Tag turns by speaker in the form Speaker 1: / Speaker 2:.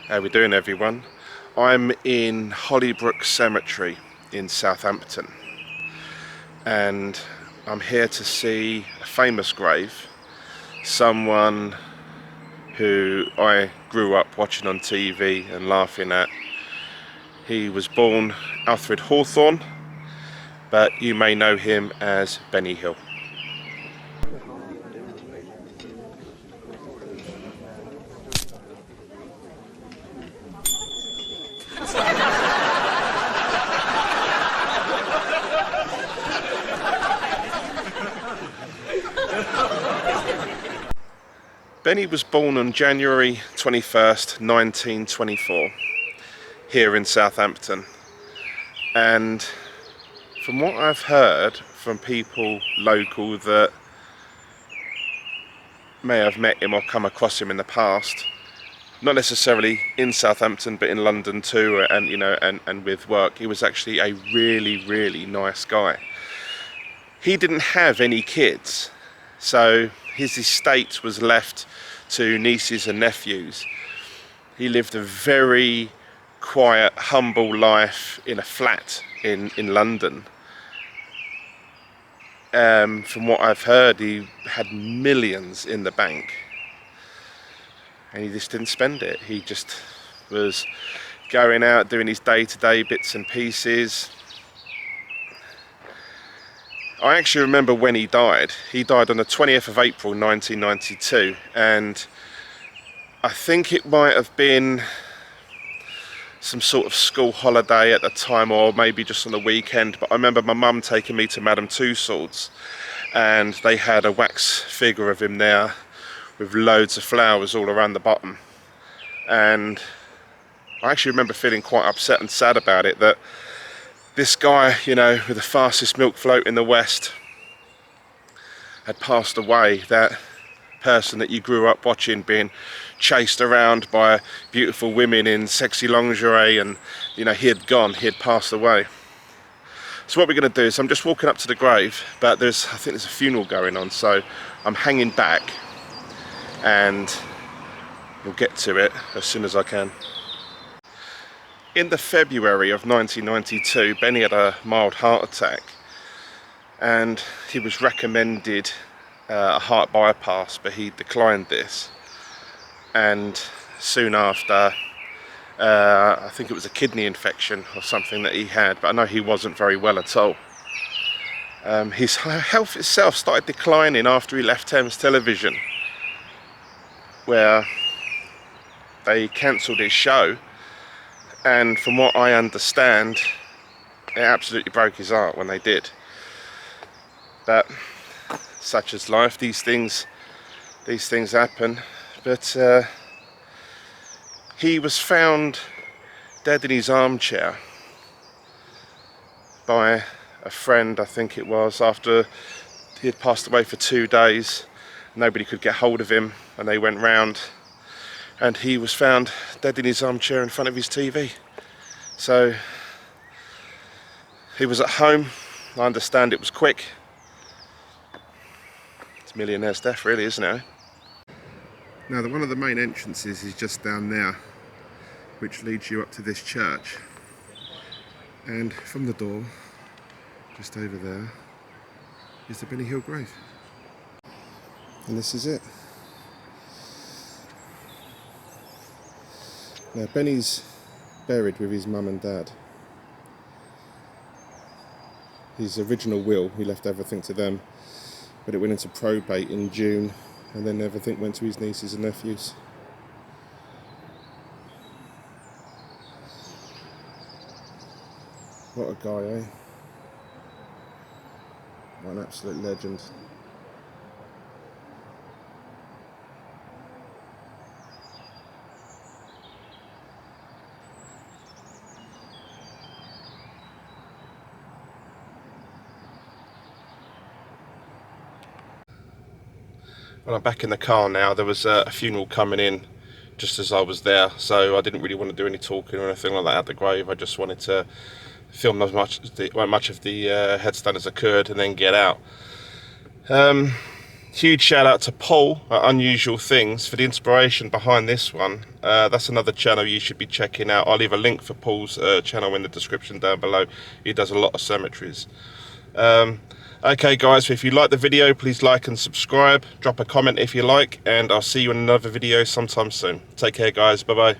Speaker 1: How we doing, everyone? I'm in Hollybrook Cemetery in Southampton, and I'm here to see a famous grave, someone who I grew up watching on TV and laughing at. He was born Alfred Hawthorne, but you may know him as Benny Hill. Benny was born on January 21st, 1924, here in Southampton. And from what I've heard from people local that may have met him or come across him in the past, not necessarily in Southampton but in London too, and and with work, he was actually a really nice guy. He didn't have any kids, so his estate was left to nieces and nephews. He lived a very quiet, humble life in a flat in London. From what I've heard, he had millions in the bank, and he just didn't spend it. He just was going out doing his day-to-day bits and pieces. I actually remember when he died. He died on the 20th of April 1992, and I think it might have been some sort of school holiday at the time, or maybe just on the weekend, but I remember my mum taking me to Madame Tussauds, and they had a wax figure of him there with loads of flowers all around the bottom. And I actually remember feeling quite upset and sad about it, that this guy, with the fastest milk float in the West, had passed away. That person that you grew up watching being chased around by beautiful women in sexy lingerie, and he had passed away. So what we're going to do is, I'm just walking up to the grave, but I think there's a funeral going on, so I'm hanging back and we'll get to it as soon as I can. In the February of 1992, Benny had a mild heart attack, and he was recommended a heart bypass, but he declined this. And soon after, I think it was a kidney infection or something that he had, but I know he wasn't very well at all. His health itself started declining after he left Thames Television, where they cancelled his show. And from what I understand, it absolutely broke his heart when they did. But such is life, these things happen. But he was found dead in his armchair by a friend, I think it was, after he had passed away for 2 days. Nobody could get hold of him, and they went round, and he was found dead in his armchair in front of his TV. So he was at home. I understand it was quick. It's a millionaire's death, really, isn't it? Now, one of the main entrances is just down there, which leads you up to this church. And from the door, just over there, is the Benny Hill grave. And this is it. Now, Benny's buried with his mum and dad. His original will, he left everything to them, but it went into probate in June, and then everything went to his nieces and nephews. What a guy, eh? What an absolute legend. Well, I'm back in the car now. There was a funeral coming in just as I was there, so I didn't really want to do any talking or anything like that at the grave. I just wanted to film as much of the headstone as I could and then get out. Huge shout out to Paul at Unusual Things for the inspiration behind this one. That's another channel you should be checking out. I'll leave a link for Paul's channel in the description down below. He does a lot of cemeteries. Okay guys, so if you like the video, please like and subscribe. Drop a comment if you like, and I'll see you in another video sometime soon. Take care guys, bye bye.